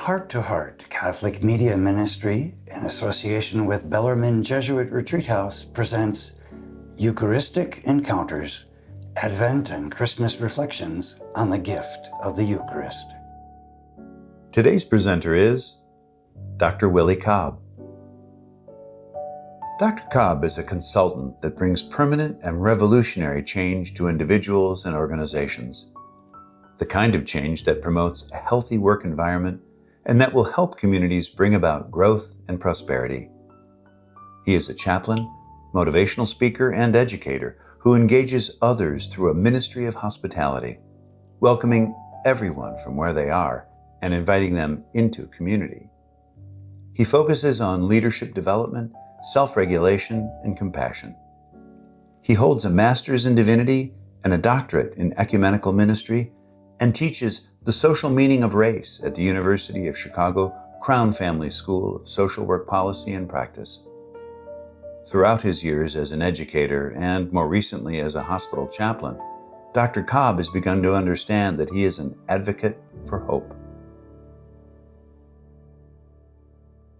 Heart to Heart Catholic Media Ministry, in association with Bellarmine Jesuit Retreat House, presents Eucharistic Encounters, Advent and Christmas Reflections on the Gift of the Eucharist. Today's presenter is Dr. Willie Cobb. Dr. Cobb is a consultant that brings permanent and revolutionary change to individuals and organizations. The kind of change that promotes a healthy work environment and that will help communities bring about growth and prosperity. He is a chaplain, motivational speaker, and educator who engages others through a ministry of hospitality, welcoming everyone from where they are and inviting them into community. He focuses on leadership development, self-regulation, and compassion. He holds a master's in divinity and a doctorate in ecumenical ministry and teaches the social meaning of race at the University of Chicago Crown Family School of Social Work Policy and Practice. Throughout his years as an educator and more recently as a hospital chaplain, Dr. Cobb has begun to understand that he is an advocate for hope.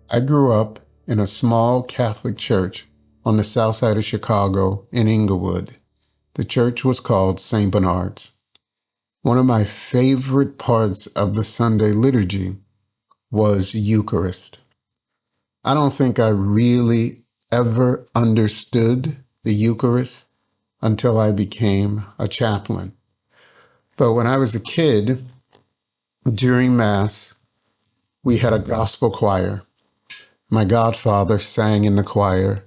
I grew up in a small Catholic church on the south side of Chicago in Inglewood. The church was called St. Bernard's. One of my favorite parts of the Sunday liturgy was Eucharist. I don't think I really ever understood the Eucharist until I became a chaplain. But when I was a kid, during Mass, we had a gospel choir. My godfather sang in the choir,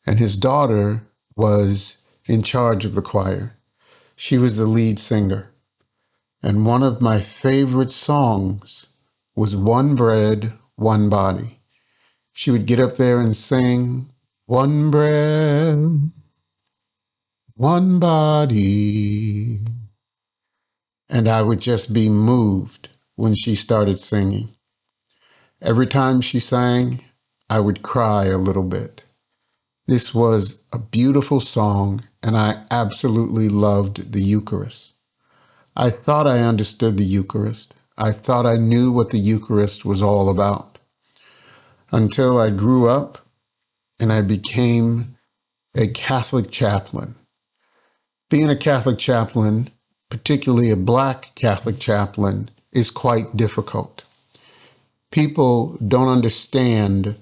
and his daughter was in charge of the choir. She was the lead singer. And one of my favorite songs was One Bread, One Body. She would get up there and sing, One bread, one body. And I would just be moved when she started singing. Every time she sang, I would cry a little bit. This was a beautiful song, and I absolutely loved the Eucharist. I thought I understood the Eucharist. I thought I knew what the Eucharist was all about. Until I grew up and I became a Catholic chaplain. Being a Catholic chaplain, particularly a Black Catholic chaplain, is quite difficult. People don't understand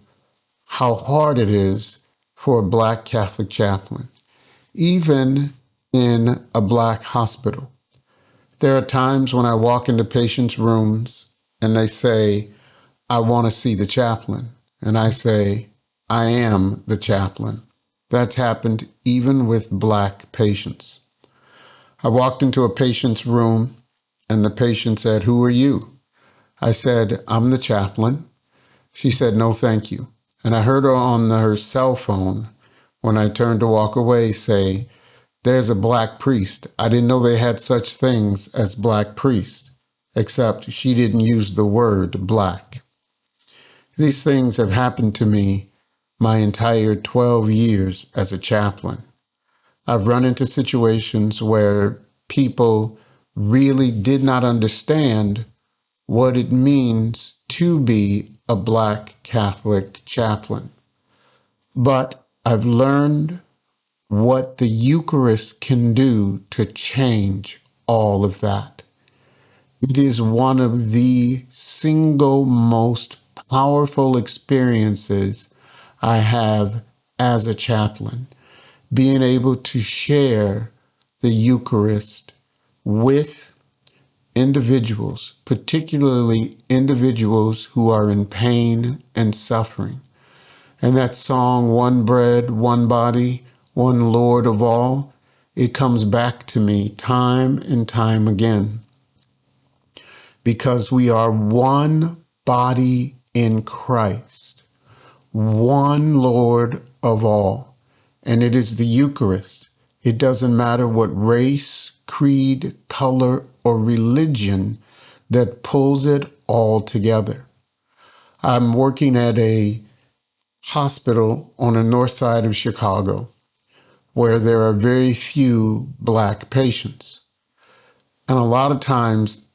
how hard it is for a Black Catholic chaplain, even in a Black hospital. There are times when I walk into patients' rooms and they say, I want to see the chaplain. And I say, I am the chaplain. That's happened even with Black patients. I walked into a patient's room and the patient said, who are you? I said, I'm the chaplain. She said, no, thank you. And I heard her on her cell phone when I turned to walk away say, there's a Black priest. I didn't know they had such things as Black priests, except she didn't use the word Black. These things have happened to me my entire 12 years as a chaplain. I've run into situations where people really did not understand what it means to be a Black Catholic chaplain. But I've learned what the Eucharist can do to change all of that. It is one of the single most powerful experiences I have as a chaplain, being able to share the Eucharist with individuals, particularly individuals who are in pain and suffering. And that song, One Bread, One Body, One Lord of All, it comes back to me time and time again. Because we are one body in Christ, one Lord of all. And it is the Eucharist. It doesn't matter what race, creed, color, or religion that pulls it all together. I'm working at a hospital on the north side of Chicago where there are very few Black patients. And a lot of times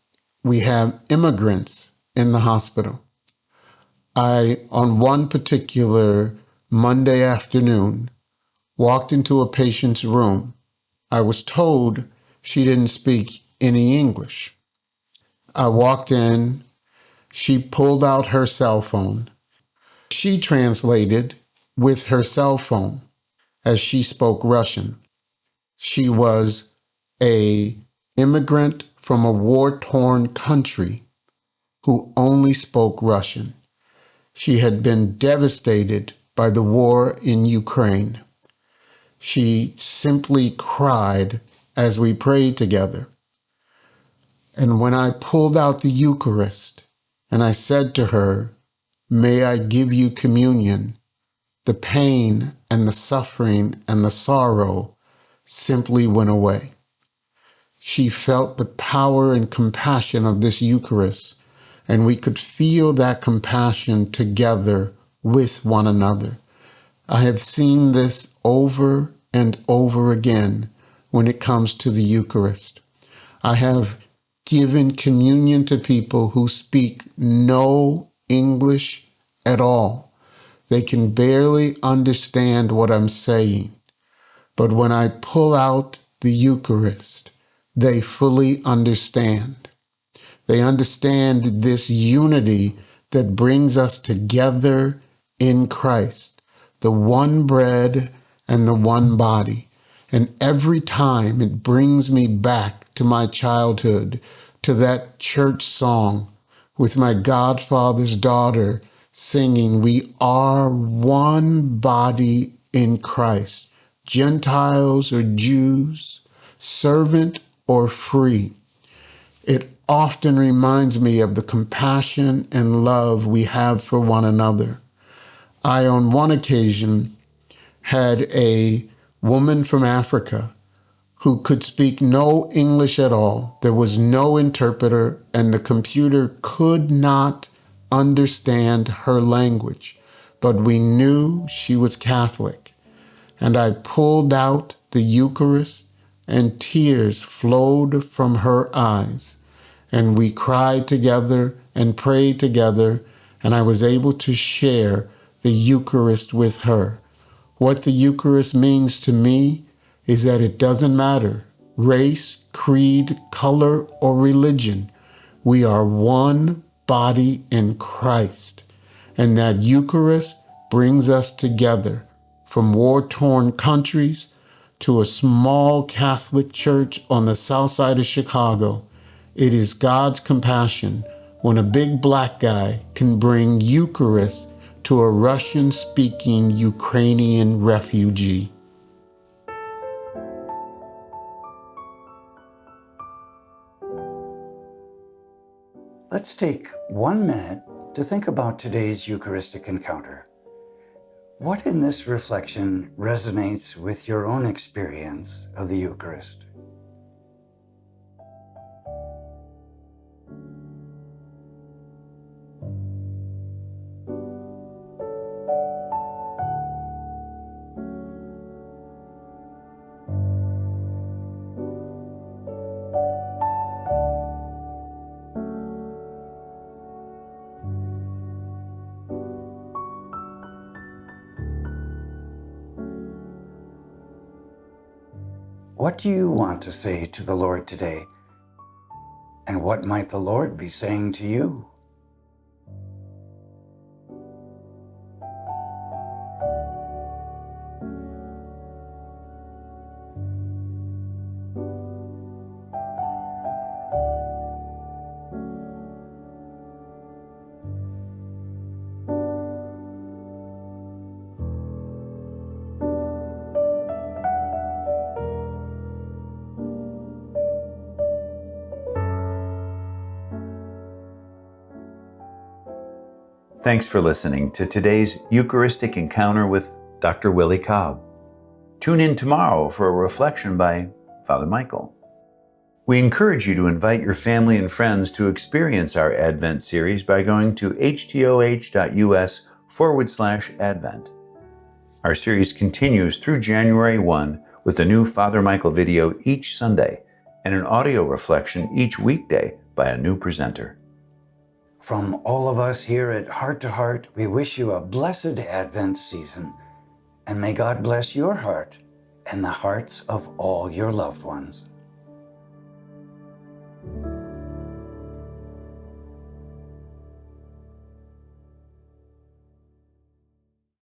we have immigrants in the hospital. On one particular Monday afternoon, walked into a patient's room. I was told she didn't speak any English. I walked in. She pulled out her cell phone. She translated with her cell phone as she spoke Russian. She was an immigrant from a war-torn country who only spoke Russian. She had been devastated by the war in Ukraine. She simply cried as we prayed together. And when I pulled out the Eucharist and I said to her, "May I give you communion," the pain and the suffering and the sorrow simply went away. She felt the power and compassion of this Eucharist, and we could feel that compassion together with one another. I have seen this over and over again when it comes to the Eucharist. I have given communion to people who speak no English at all. They can barely understand what I'm saying. But when I pull out the Eucharist, they fully understand. They understand this unity that brings us together in Christ, the one bread and the one body. And every time it brings me back to my childhood, to that church song with my godfather's daughter singing, "We are one body in Christ, Gentiles or Jews, servant or free." It often reminds me of the compassion and love we have for one another. I, on one occasion, had a woman from Africa who could speak no English at all. There was no interpreter, and the computer could not understand her language. But we knew she was Catholic. And I pulled out the Eucharist, and tears flowed from her eyes. And we cried together and prayed together, and I was able to share the Eucharist with her. What the Eucharist means to me is that it doesn't matter race, creed, color, or religion. We are one body in Christ, and that Eucharist brings us together from war-torn countries to a small Catholic church on the south side of Chicago. It is God's compassion when a big black guy can bring Eucharist to a Russian-speaking Ukrainian refugee. Let's take 1 minute to think about today's Eucharistic encounter. What in this reflection resonates with your own experience of the Eucharist? What do you want to say to the Lord today? And what might the Lord be saying to you? Thanks for listening to today's Eucharistic Encounter with Dr. Willie Cobb. Tune in tomorrow for a reflection by Father Michael. We encourage you to invite your family and friends to experience our Advent series by going to htoh.us/Advent. Our series continues through January 1 with a new Father Michael video each Sunday and an audio reflection each weekday by a new presenter. From all of us here at Heart to Heart, we wish you a blessed Advent season, and may God bless your heart and the hearts of all your loved ones.